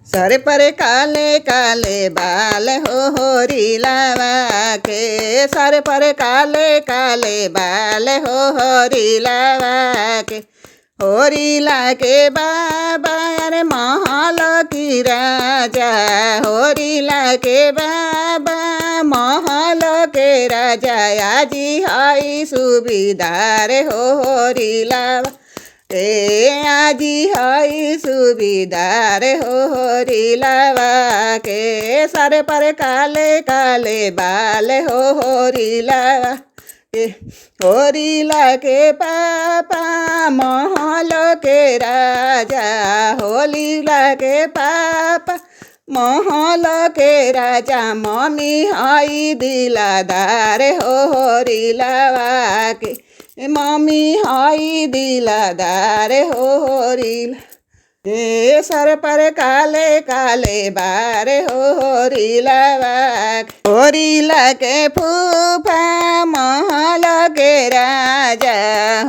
सर पर काले काले बाल होरी लावा के, सर पर काले काले बाल होरी लावा के। होरी ला के बाबा रे महल की राजा, होरी ला के बाबा महल के राजा। आजी हाई सुविधार होरी लावा के, आजी हाई सुविधार होरी लावा के। सर पर काले काले बाल होरी लावा के। होरी ला के पापा महल के राजा, होली ला के पापा महल के राजा। मम्मी हाई दिलादार होरी लावा के, मम्मी हाई दिलादार होरी ए। सर पर काले काले बार होरी लावा के। होरी ला के फूफा महल के राजा,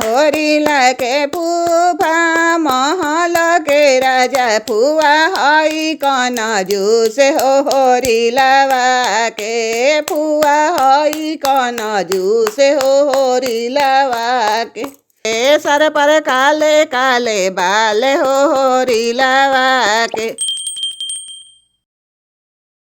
होरी ला के फूफा महल के राजा। फुआ हाई कन जूस होरी लावा के, फुआ हाई कन जूस होरी लावा के। सर पर काले काले बाल होरी लावा के।